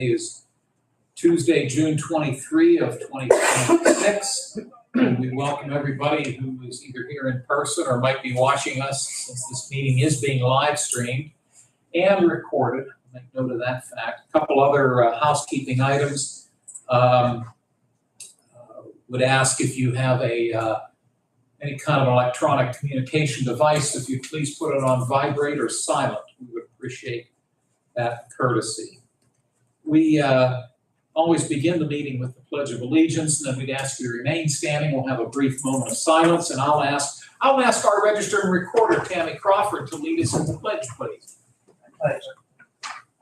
Is Tuesday, June 23 of 2026. And we welcome everybody who is either here in person or might be watching us, since this meeting is being live streamed and recorded. Make note of that fact. A couple other housekeeping items. Would ask if you have any kind of electronic communication device, if you please put it on vibrate or silent. We would appreciate that courtesy. We always begin the meeting with the Pledge of Allegiance, and then we'd ask you to remain standing. We'll have a brief moment of silence, and I'll ask our Register and Recorder, Tammy Crawford, to lead us in the pledge, please.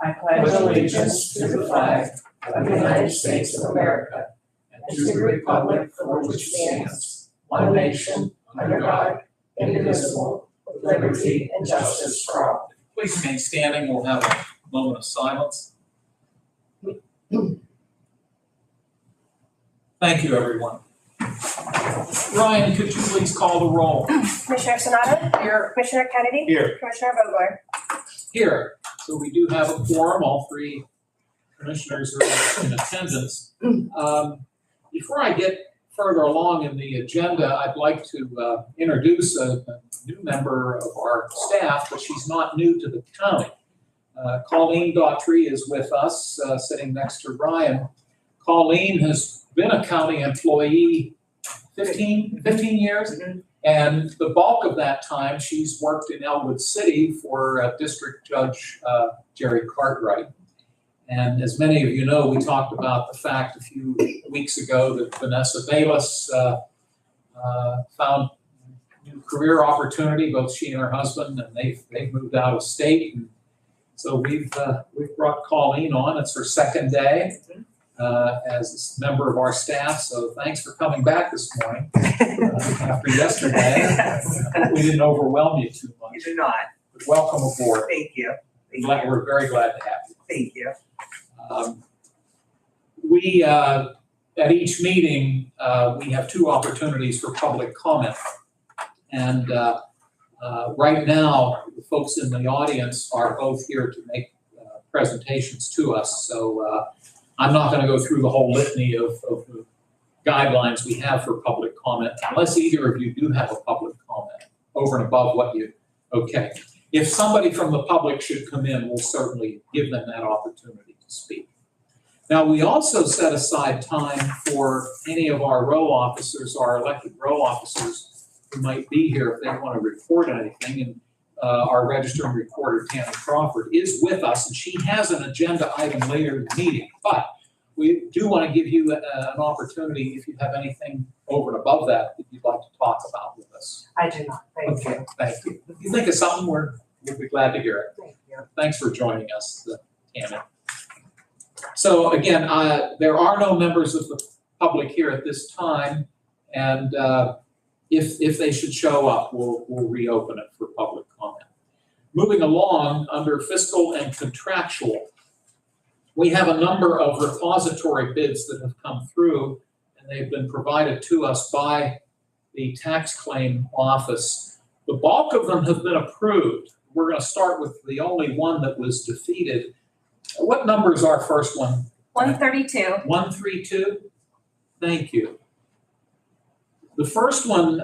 I pledge allegiance to the flag of the United States of America and to the republic for which it stands, one nation, under God, indivisible, with liberty and justice for all. Please remain standing. We'll have a moment of silence. Thank you, everyone. Ryan, could you please call the roll? Commissioner Sanada? Here. Commissioner Kennedy? Here. Commissioner Vogler? Here. So we do have a quorum. All three commissioners are in attendance. Before I get further along in the agenda, I'd like to introduce a new member of our staff, but she's not new to the county. Colleen Daughtry is with us, sitting next to Ryan. Colleen has been a county employee 15 years, and the bulk of that time she's worked in Elwood City for District Judge Jerry Cartwright. And as many of you know, we talked about the fact a few weeks ago that Vanessa Bayless found a new career opportunity, both she and her husband, and they've moved out of state. And so we've brought Colleen on. It's her second day as a member of our staff. So thanks for coming back this morning after yesterday. I hope we didn't overwhelm you too much. You do not. But welcome aboard. Thank you. We're very glad to have you. Thank you. We at each meeting, we have two opportunities for public comment. And right now, the folks in the audience are both here to make presentations to us. So I'm not going to go through the whole litany of the guidelines we have for public comment, unless either of you do have a public comment over and above what you, okay. If somebody from the public should come in, we'll certainly give them that opportunity to speak. Now, we also set aside time for any of our row officers, our elected row officers who might be here if they want to report anything. And our Register and Recorder, Tammy Crawford, is with us, and she has an agenda item later in the meeting. But we do want to give you an opportunity, if you have anything over and above that you'd like to talk about with us. I do not. Thank you. Thank you. If you think of something, we'll be glad to hear it. Thank you. Thanks for joining us, Tammy. So again, there are no members of the public here at this time, and if they should show up, we'll reopen it for public comment. Moving along, under fiscal and contractual, we have a number of repository bids that have come through, and they've been provided to us by the tax claim office. The bulk of them have been approved. We're going to start with the only one that was defeated. What number is our first one? 132. 132? Thank you. The first one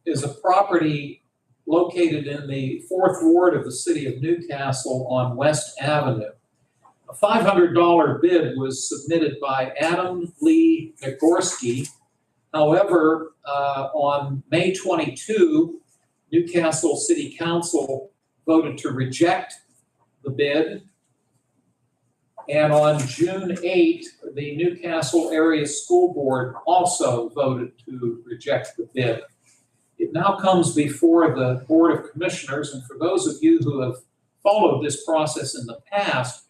is a property located in the 4th Ward of the city of Newcastle on West Avenue. A $500 bid was submitted by Adam Lee Nagorski. However, on May 22, Newcastle City Council voted to reject the bid. And on June 8, the Newcastle Area School Board also voted to reject the bid. It now comes before the Board of Commissioners, and for those of you who have followed this process in the past,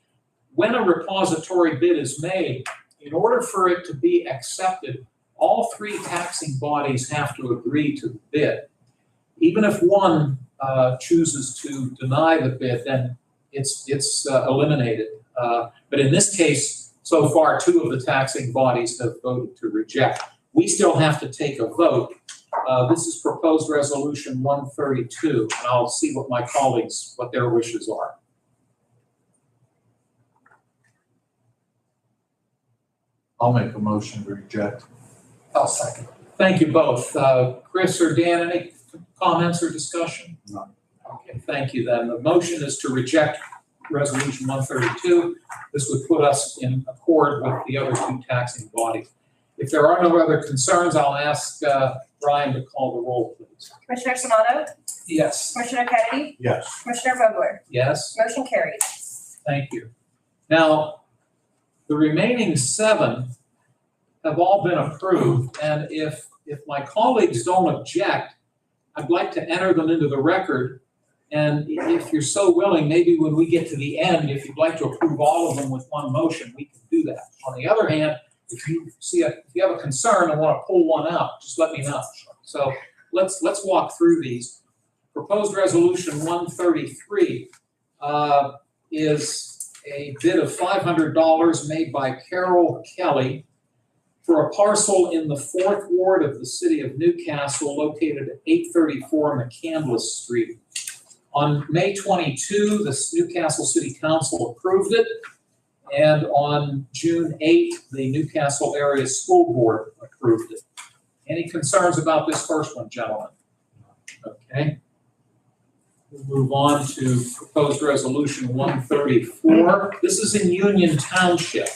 when a repository bid is made, in order for it to be accepted, all three taxing bodies have to agree to the bid. Even if one chooses to deny the bid, then it's eliminated. But in this case, so far, 2 of the taxing bodies have voted to reject. We still have to take a vote. This is proposed resolution 132, and I'll see what my colleagues, what their wishes are. I'll make a motion to reject. I'll second. Thank you both. Chris or Dan, any comments or discussion? None. Okay, thank you then. The motion is to reject Resolution 132. This would put us in accord with the other two taxing bodies. If there are no other concerns, I'll ask Brian to call the roll, please. Commissioner Sonato? Yes. Commissioner Kennedy? Yes. Commissioner Vogler? Yes. Motion carried. Thank you. Now, the remaining 7 have all been approved, and if my colleagues don't object, I'd like to enter them into the record. And if you're so willing, maybe when we get to the end, if you'd like to approve all of them with one motion, we can do that. On the other hand, if you have a concern and want to pull one out, just let me know. So let's walk through these. Proposed Resolution 133 is a bid of $500 made by Carol Kelly for a parcel in the 4th Ward of the City of Newcastle located at 834 McCandless Street. On May 22, the Newcastle City Council approved it, and on June 8, the Newcastle Area School Board approved it. Any concerns about this first one, gentlemen? Okay. We'll move on to proposed resolution 134. This is in Union Township.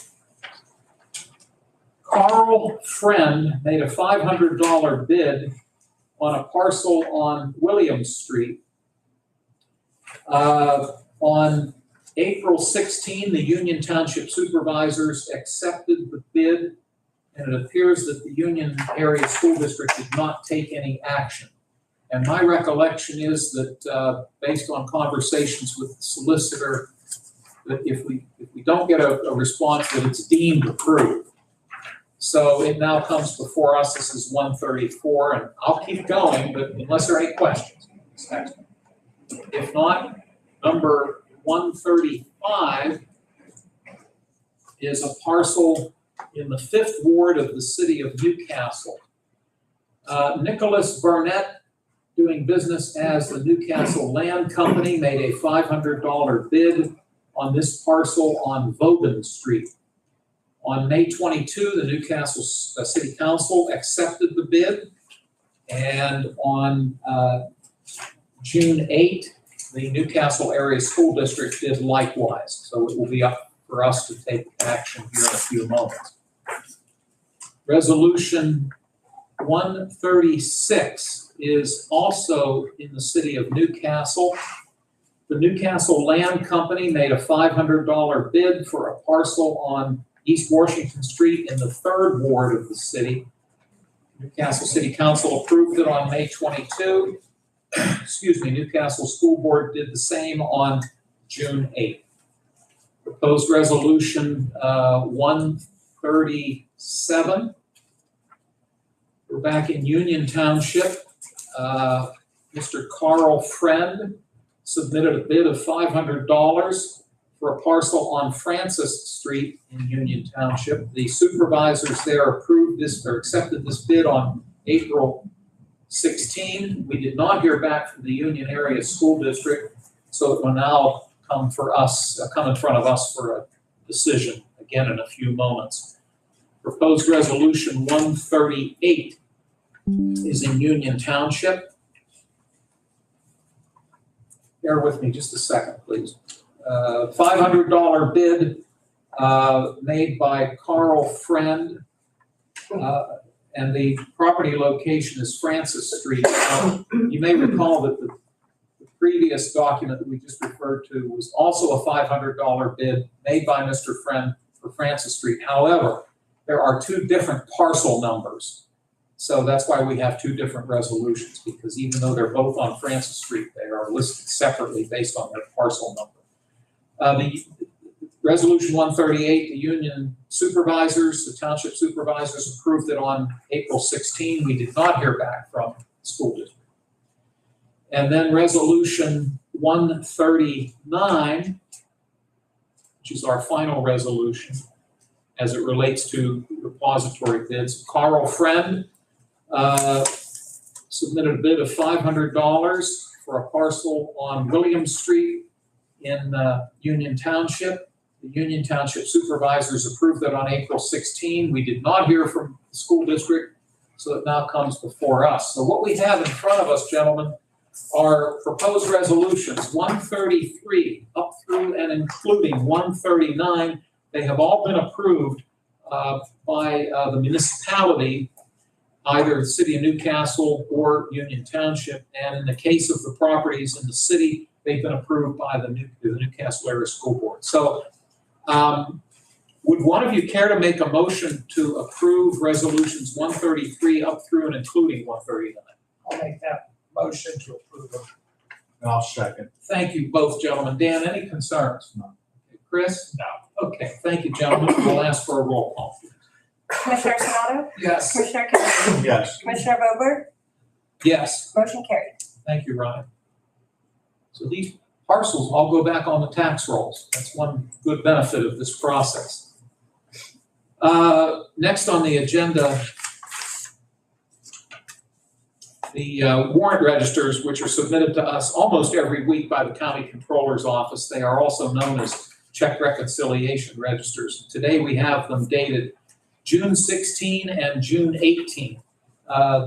Carl Friend made a $500 bid on a parcel on Williams Street. On April 16, the Union Township Supervisors accepted the bid, and it appears that the Union Area School District did not take any action. And my recollection is that based on conversations with the solicitor, that if we don't get a response, that it's deemed approved. So it now comes before us. This is 134, and I'll keep going, but unless there are any questions. If not, number 135 is a parcel in the 5th Ward of the City of Newcastle. Nicholas Burnett, doing business as the Newcastle Land Company, made a $500 bid on this parcel on Vauban Street. On May 22, the Newcastle City Council accepted the bid, and on June 8, the Newcastle Area School District did likewise. So it will be up for us to take action here in a few moments. Resolution 136 is also in the City of Newcastle. The Newcastle Land Company made a $500 bid for a parcel on East Washington Street in the 3rd Ward of the city. Newcastle City Council approved it on May 22. Newcastle School Board did the same on June 8th. Proposed resolution 137. We're back in Union Township. Mr. Carl Friend submitted a bid of $500 for a parcel on Francis Street in Union Township. The supervisors there approved this or accepted this bid on April 16. We did not hear back from the Union Area School District, so it will now come in front of us for a decision again in a few moments. Proposed resolution 138 is in Union Township. Bear with me just a second, please. $500 bid made by Carl Friend, and the property location is Francis Street. You may recall that the previous document that we just referred to was also a $500 bid made by Mr. Friend for Francis Street. However, there are 2 different parcel numbers. So that's why we have 2 different resolutions, because even though they're both on Francis Street, they are listed separately based on their parcel number. The resolution 138, the union supervisors, the township supervisors approved it on April 16. We did not hear back from the school district. And then resolution 139, which is our final resolution as it relates to repository bids. Carl Friend submitted a bid of $500 for a parcel on Williams Street in Union Township. The Union Township Supervisors approved that on April 16. We did not hear from the school district, so it now comes before us. So what we have in front of us, gentlemen, are proposed resolutions 133 up through and including 139. They have all been approved by the municipality, either the city of Newcastle or Union Township. And in the case of the properties in the city, they've been approved by the Newcastle Area School Board. So would one of you care to make a motion to approve resolutions 133 up through and including 139? I'll make that motion to approve them. I'll second. Thank you both, gentlemen. Dan, any concerns? No. Chris? No. Okay, thank you, gentlemen. We'll ask for a roll call. Commissioner Sonato? Yes. Commissioner Kennedy? Yes. Commissioner Vogler? Yes, Motion carried. thank you, Ryan. So these parcels all go back on the tax rolls. That's one good benefit of this process. Next on the agenda, the warrant registers, which are submitted to us almost every week by the county controller's office. They are also known as check reconciliation registers. Today we have them dated June 16 and June 18.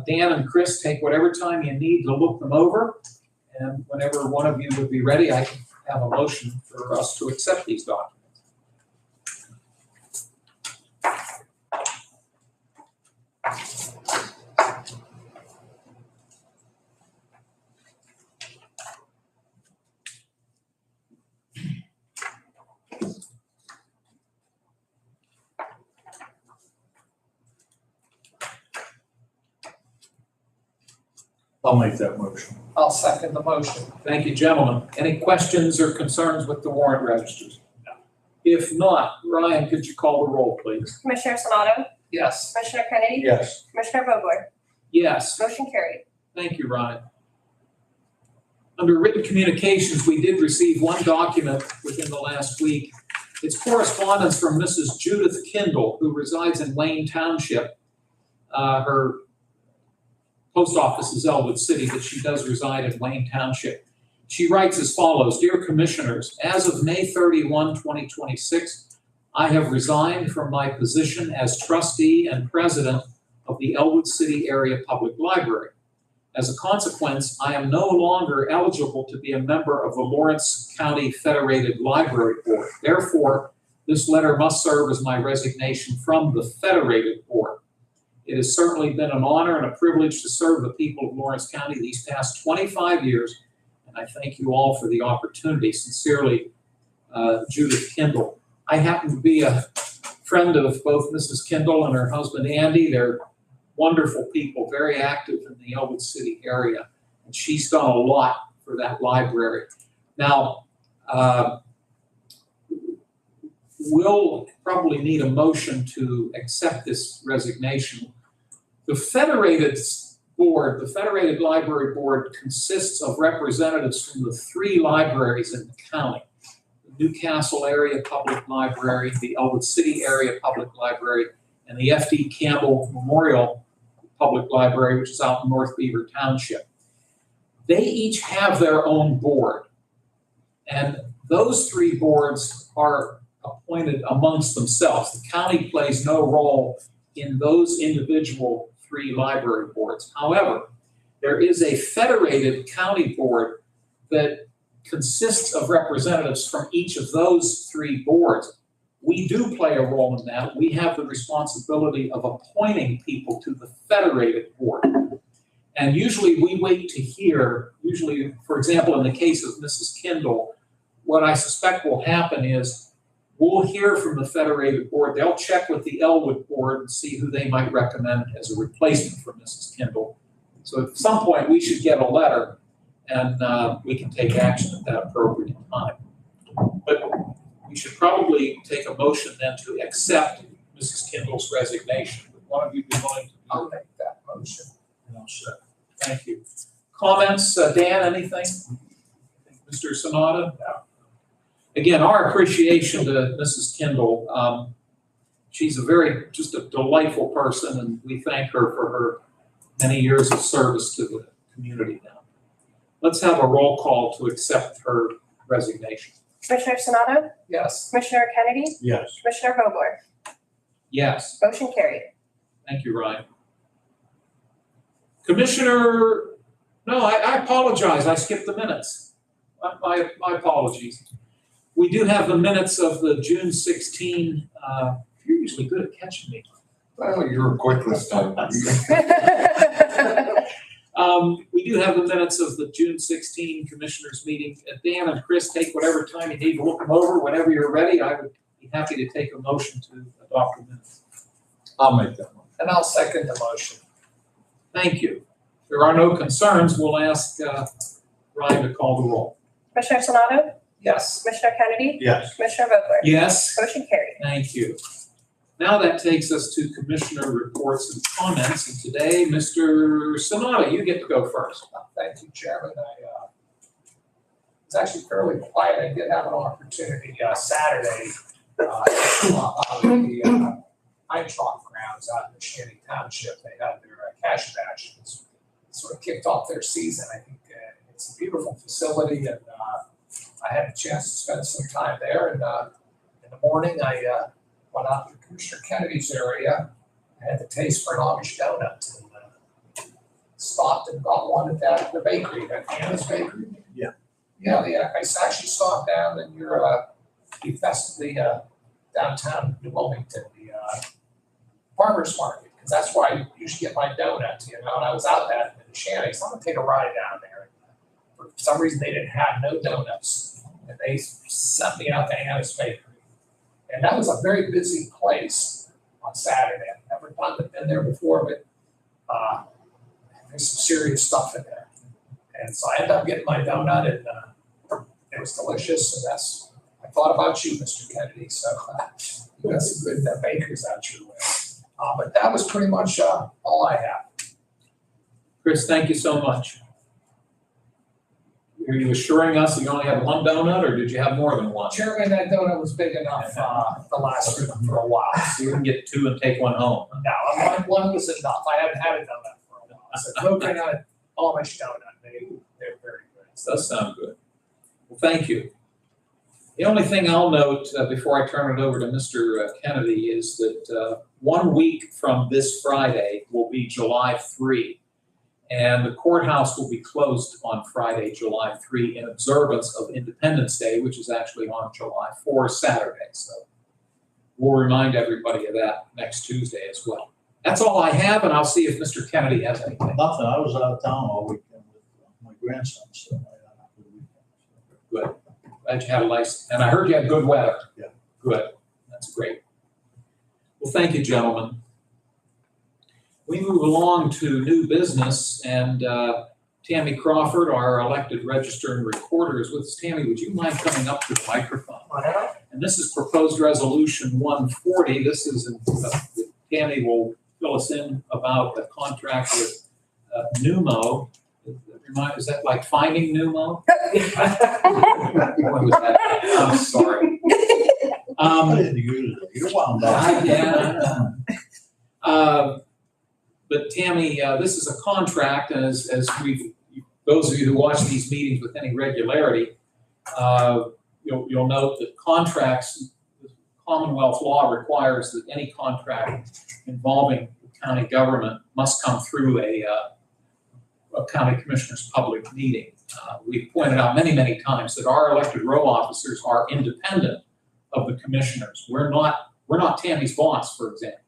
Dan and Chris, take whatever time you need to look them over. And whenever one of you would be ready, I can have a motion for us to accept these documents. I'll make that motion. I'll second the motion. Thank you, gentlemen. Any questions or concerns with the warrant registers? If not, Ryan, could you call the roll, please? Commissioner Sonato? Yes. Commissioner Kennedy? Yes. Commissioner Vogler? Yes. Motion carried. Thank you, Ryan. Under written communications, we did receive one document within the last week. It's correspondence from Mrs. Judith Kindle, who resides in Wayne Township. Her post office is Elwood City, but she does reside in Wayne Township. She writes as follows: Dear Commissioners, as of May 31, 2026, I have resigned from my position as trustee and president of the Elwood City Area Public Library. As a consequence, I am no longer eligible to be a member of the Lawrence County Federated Library Board. Therefore, this letter must serve as my resignation from the Federated Board. It has certainly been an honor and a privilege to serve the people of Lawrence County these past 25 years, and I thank you all for the opportunity. Sincerely, Judith Kindle. I happen to be a friend of both Mrs. Kindle and her husband Andy. They're wonderful people, very active in the Elwood City area, and she's done a lot for that library. Now, we'll probably need a motion to accept this resignation. The Federated Board, the Federated Library Board, consists of representatives from the three libraries in the county: the Newcastle Area Public Library, the Elwood City Area Public Library, and the F.D. Campbell Memorial Public Library, which is out in North Beaver Township. They each have their own board, and those three boards are appointed amongst themselves. The county plays no role in those individual three library boards. However, there is a federated county board that consists of representatives from each of those three boards. We do play a role in that. We have the responsibility of appointing people to the federated board. And usually we wait to hear, for example, in the case of Mrs. Kindle, what I suspect will happen is we'll hear from the federated board. They'll check with the Elwood board and see who they might recommend as a replacement for Mrs. Kindle. So at some point we should get a letter, and we can take action at that appropriate time. But we should probably take a motion then to accept Mrs. Kindle's resignation. Would one of you be willing to do I'll that? make that motion. And I'll second. Thank you. Comments, Dan, anything? Mr. Sonata? No. Again, our appreciation to Mrs. Kindle. She's just a delightful person, and we thank her for her many years of service to the community now. Let's have a roll call to accept her resignation. Commissioner Sonato? Yes. Commissioner Kennedy? Yes. Commissioner Vogler? Yes. Motion carried. Thank you, Ryan. Commissioner, no, I apologize. I skipped the minutes. My apologies. We do have the minutes of the June 16. You're usually good at catching me. Well, you were quick this time. We do have the minutes of the June 16 Commissioners meeting. Dan and Chris, take whatever time you need to look them over. Whenever you're ready, I would be happy to take a motion to adopt the minutes. I'll make that motion. And I'll second the motion. Thank you. If there are no concerns, we'll ask Ryan to call the roll. Commissioner Sonato? Yes. Commissioner Kennedy? Yes. Commissioner Vogler? Yes. Motion carried. Thank you. Now that takes us to Commissioner reports and comments. And today, Mr. Sonata, you get to go first. Thank you, Chairman. It's actually fairly quiet. I did have an opportunity Saturday on the Pine Chalk grounds out in Shanty Township. They had their cash bash. It's sort of kicked off their season. I think it's a beautiful facility, and I had a chance to spend some time there. And in the morning, I went out to Commissioner Kennedy's area. I had the taste for an Amish donut, and stopped and got one at the bakery, at Anna's Bakery. Yeah. Yeah, I actually stopped down in your the downtown New Wilmington, the farmers market, because that's where I usually get my donuts, and I was out that in the Shanty, so I'm gonna take a ride down there. For some reason, they didn't have no donuts, and they sent me out to Anna's Bakery. And that was a very busy place on Saturday. I've never been there before, but there's some serious stuff in there. And so I ended up getting my donut, and it was delicious. And I thought about you, Mr. Kennedy. So you got some good bakers out your way. But that was pretty much all I have. Chris, thank you so much. Are you assuring us that you only had one donut, or did you have more than one? Chairman, that donut was big enough to last for a while. So you can get two and take one home. No, one was enough. I hadn't had a donut for a while. So coconut Amish donut, they're very good. That does sound good. Well, thank you. The only thing I'll note before I turn it over to Mr. Kennedy is that 1 week from this Friday will be July 3. And the courthouse will be closed on Friday, July 3, in observance of Independence Day, which is actually on July 4, Saturday. So we'll remind everybody of that next Tuesday as well. That's all I have, and I'll see if Mr. Kennedy has anything. Nothing. I was out of town all weekend with my grandson, so I had a good weekend. Good. Glad you had a nice, and I heard you had good weather. Yeah. Good. That's great. Well, thank you, gentlemen. We move along to new business, and Tammy Crawford, our elected register and recorder, is with us. Tammy, would you mind coming up to the microphone? And this is proposed resolution 140. This is, Tammy will fill us in about the contract with Pneumo. Is that like finding Pneumo? What was that? I'm sorry. I didn't use it. You're wound up. Yeah. But Tammy, this is a contract, and as those of you who watch these meetings with any regularity, you'll note that contracts, Commonwealth law requires that any contract involving the county government must come through a county commissioner's public meeting. We've pointed out many, many times that our elected row officers are independent of the commissioners. We're not Tammy's boss, for example.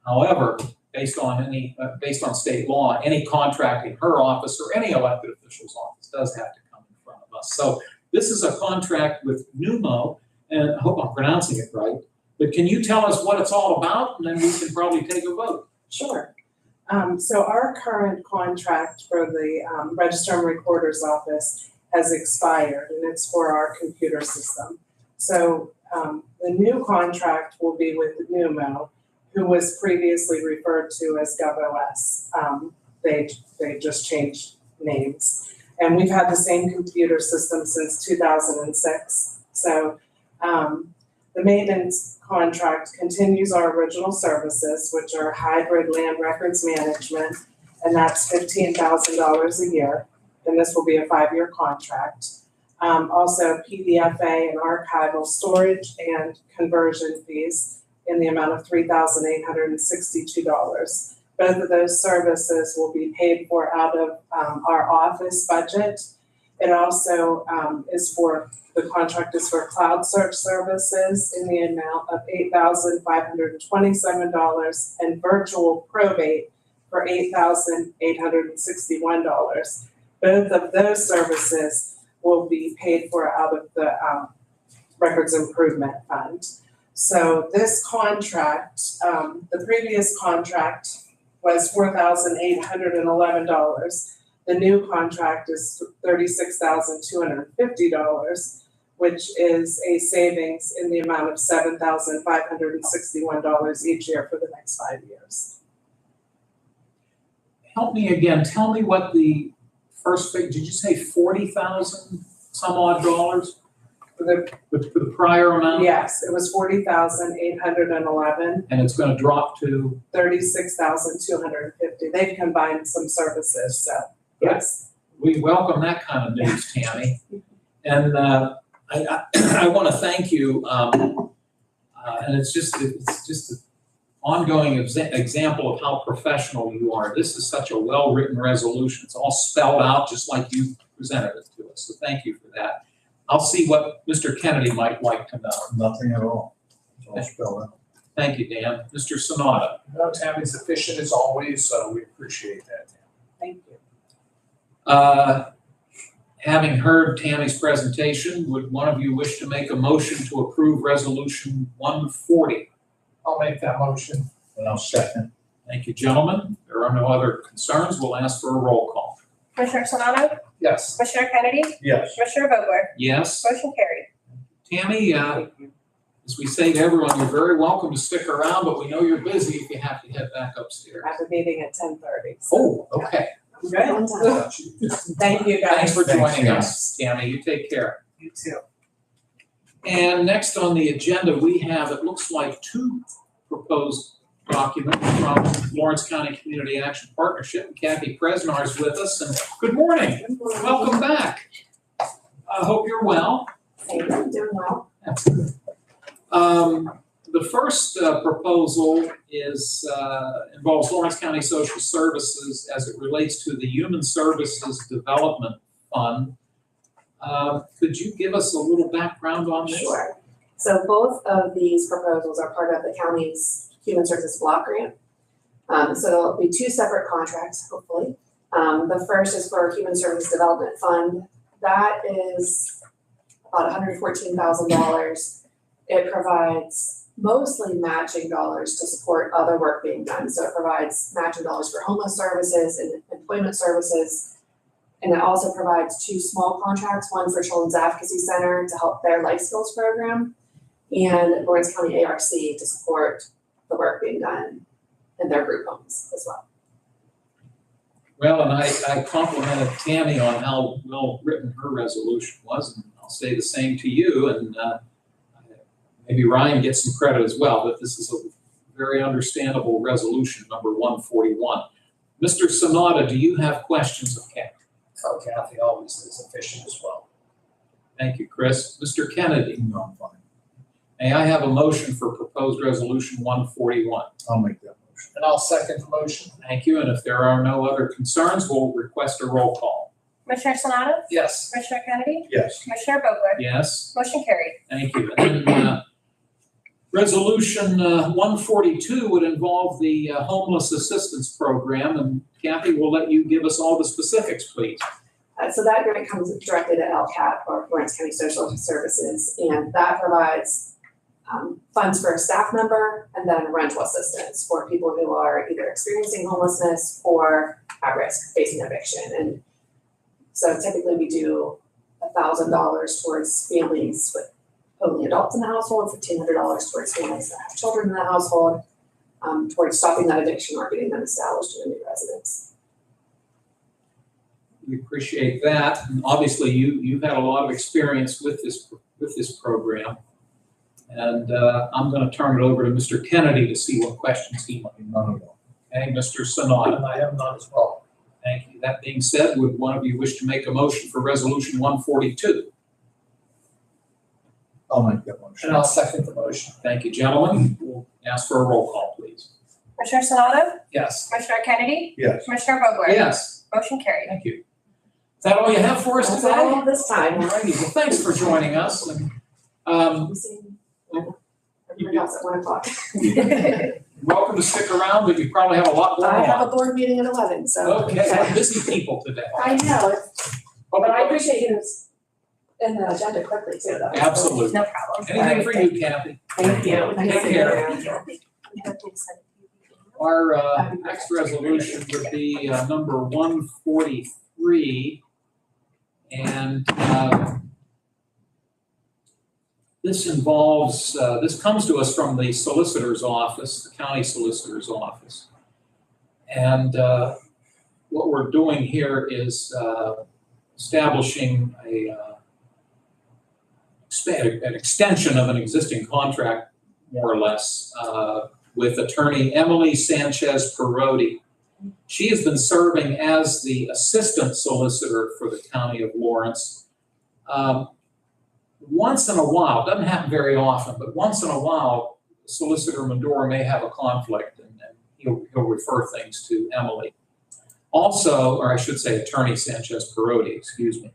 However, based on state law, any contract in her office or any elected official's office does have to come in front of us. So this is a contract with Pneumo, and I hope I'm pronouncing it right. But can you tell us what it's all about, and then we can probably take a vote? Sure. So our current contract for the Register and Recorder's Office has expired, and it's for our computer system. So the new contract will be with Pneumo, who was previously referred to as GovOS. They just changed names. And we've had the same computer system since 2006. So the maintenance contract continues our original services, which are hybrid land records management, and that's $15,000 a year. And this will be a 5-year contract. Also PDFA and archival storage and conversion fees in the amount of $3,862. Both of those services will be paid for out of our office budget. It also the contract is for cloud search services in the amount of $8,527 and virtual probate for $8,861. Both of those services will be paid for out of the Records Improvement Fund. So this contract, the previous contract was $4,811. The new contract is $36,250, which is a savings in the amount of $7,561 each year for the next 5 years. Help me again, tell me what the first did you say 40,000 some odd dollars For the, for the prior amount? yes, it was $40,811, And it's gonna drop to, $36,250. They've combined some services, so yes. we welcome that kind of news, Tammy. And I wanna thank you, and it's just an ongoing example of how professional you are. This is such a well-written resolution. It's all spelled out just like you presented it to us, so thank you for that. I'll see what Mr. Kennedy might like to know. Nothing at all. It's all spelled out. Thank you, Dan. Mr. Sonata. No, Tammy's efficient as always, so we appreciate that, Tammy. Thank you. Having heard Tammy's presentation, would one of you wish to make a motion to approve Resolution 140? I'll make that motion. And I'll second. Thank you, gentlemen. There are no other concerns. We'll ask for a roll call. Commissioner Sonato? Yes. Commissioner Kennedy? Yes. Commissioner Vogler? Yes? Motion carried. Tammy, as we say to everyone, you're very welcome to stick around, but we know you're busy if you have to head back upstairs. I have a meeting at 10:30. Oh, okay. Good. Thank you, guys. Thanks for Thanks, joining Tammy. us, Tammy. You take care. You too. And next on the agenda, we have, it looks like, two proposed documents from Lawrence County Community Action Partnership. Kathy Presnar is with us, and good morning. Welcome back. I hope you're well. Thank you, I'm doing well. The first proposal is involves Lawrence County Social Services as it relates to the Human Services Development Fund. Could you give us a little background on this? Sure. So both of these proposals are part of the county's Human Services Block Grant. So there'll be two separate contracts, hopefully. The first is for Human Services Development Fund. That is about $114,000. It provides mostly matching dollars to support other work being done. So it provides matching dollars for homeless services and employment services. And it also provides two small contracts, one for Children's Advocacy Center to help their life skills program, and Lawrence County ARC to support the work being done in their group homes as well. Well, and I complimented Tammy on how well written her resolution was, and I'll say the same to you, and maybe Ryan gets some credit as well, but this is a very understandable resolution, number 141. Mr. Sonata, do you have questions of Kathy? Oh, Kathy always is efficient as well. Thank you, Chris. Mr. Kennedy, No, I'm fine. may I have a motion for proposed resolution 141? I'll make that motion. And I'll second the motion. Thank you, and if there are no other concerns, we'll request a roll call. Commissioner Sonato? Yes. Commissioner Kennedy? Yes. Commissioner Vogler? Yes? Motion carried. Thank you. And then, resolution 142 would involve the homeless assistance program, and Kathy will let you give us all the specifics, please. So that grant comes directly to LCAP, or Lawrence County Social Services, and that provides funds for a staff member and then rental assistance for people who are either experiencing homelessness or at risk facing eviction. And so typically we do $1,000 towards families with only adults in the household, $1,500 towards families that have children in the household, towards stopping that eviction or getting them established in a new residence. We appreciate that. And obviously, you've had a lot of experience with this program. And I'm going to turn it over to Mr. Kennedy to see what questions he might have. None at all. Okay, Mr. Sonata. And I have none as well. Thank you. That being said, would one of you wish to make a motion for resolution 142? I'll make that motion. And I'll second the motion. Thank you, gentlemen. We'll ask for a roll call, please. Commissioner Sonato? Yes. Commissioner Kennedy? Yes. Commissioner Vogler? Yes, Motion carried. thank you. Is that all you have for us That's today? all this time. All righty, well, thanks for joining us. And, We see everybody else at 1 o'clock. welcome to stick around, but you probably have a lot going I have on. a board meeting at 11, so. Okay, we're busy people today. I know, but I appreciate you in the agenda quickly too, though. Absolutely. No problem. Anything for you, Kathy? Thank you. Take care. Thank you. Our next resolution would be number 143. And this involves, this comes to us from the solicitor's office, the county solicitor's office. And what we're doing here is establishing an extension of an existing contract, more or less, with attorney Emily Sanchez Perotti. She has been serving as the assistant solicitor for the county of Lawrence. Once in a while, doesn't happen very often, but once in a while, Solicitor Medora may have a conflict and he'll refer things to Emily. Also, or I should say Attorney Sanchez Perotti, excuse me.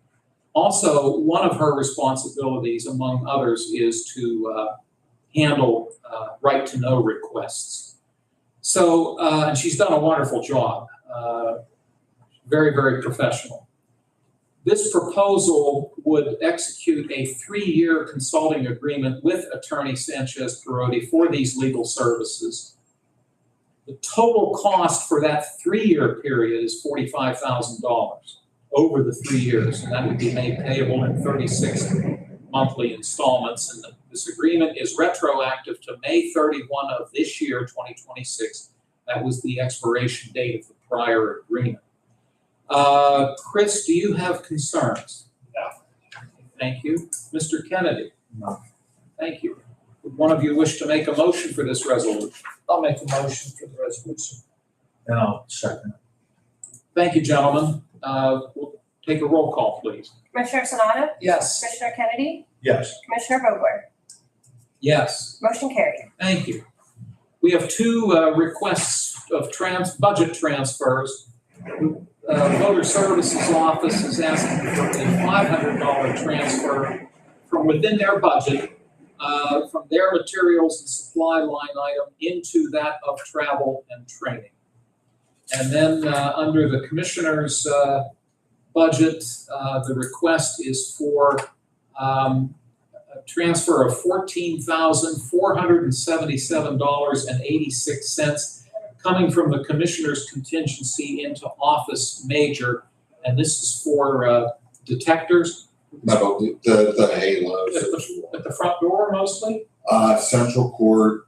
Also, one of her responsibilities, among others, is to handle right-to-know requests. So, and she's done a wonderful job, very, very professional. This proposal would execute a 3-year consulting agreement with Attorney Sanchez Perotti for these legal services. The total cost for that 3-year period is $45,000 over the 3 years, and that would be made payable in 36 monthly installments. And this agreement is retroactive to May 31 of this year, 2026. That was the expiration date of the prior agreement. Chris, do you have concerns? No. Thank you. Mr. Kennedy? No. Thank you. Would one of you wish to make a motion for this resolution? I'll make a motion for the resolution. And I'll second it. Thank you, gentlemen. We'll take a roll call, please. Commissioner Sonato? Yes. Commissioner Kennedy? Yes. Commissioner Vogler? Yes. Motion carried. Thank you. We have two requests of budget transfers. Voter Services Office is asking for a $500 transfer from within their budget, from their materials and supply line item into that of travel and training. And then under the Commissioner's budget, the request is for a transfer of $14,477.86 coming from the Commissioner's contingency into Office Major, and this is for detectors No, the halos. at the front door mostly? Central Court,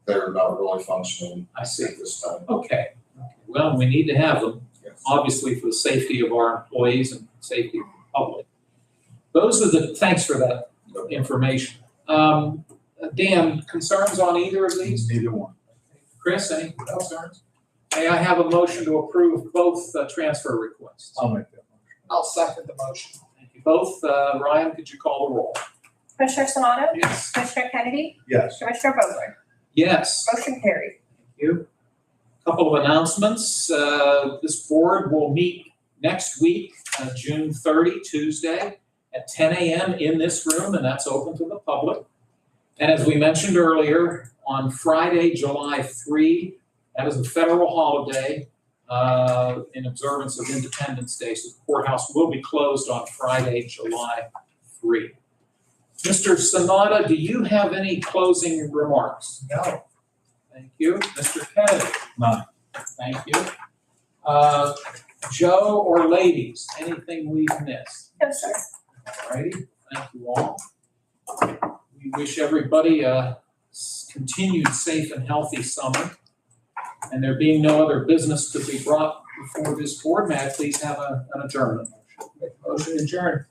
they're not really functioning I see. at this time. Okay. Well, we need to have them, Yes. obviously for the safety of our employees and safety of the public. Those are thanks for that information. Dan, concerns on either of these? Neither one. Chris, any concerns? May I have a motion to approve both transfer requests? I'll make that motion. I'll second the motion. Thank you both. Ryan, could you call the roll? Commissioner Sonato? Yes. Commissioner Kennedy? Yes. Commissioner Vogler? Yes. Motion carried. Thank you. Couple of announcements. This board will meet next week, June 30, Tuesday, at 10 a.m. in this room, and that's open to the public. And as we mentioned earlier, on Friday, July 3, that is a federal holiday in observance of Independence Day, so the courthouse will be closed on Friday, July 3. Mr. Sanada, do you have any closing remarks? No. Thank you. Mr. Kennedy? None. Thank you. Joe or ladies, anything we've missed? No, sir. All righty, thank you all. We wish everybody a continued safe and healthy summer. And there being no other business to be brought before this board, may I please have an adjournment? Motion adjourned.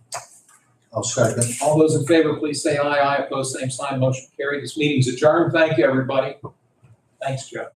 I'll second. All those in favor, please say aye. Aye. Opposed, same sign. Motion carried. This meeting's adjourned. Thank you, everybody. Thanks, Joe.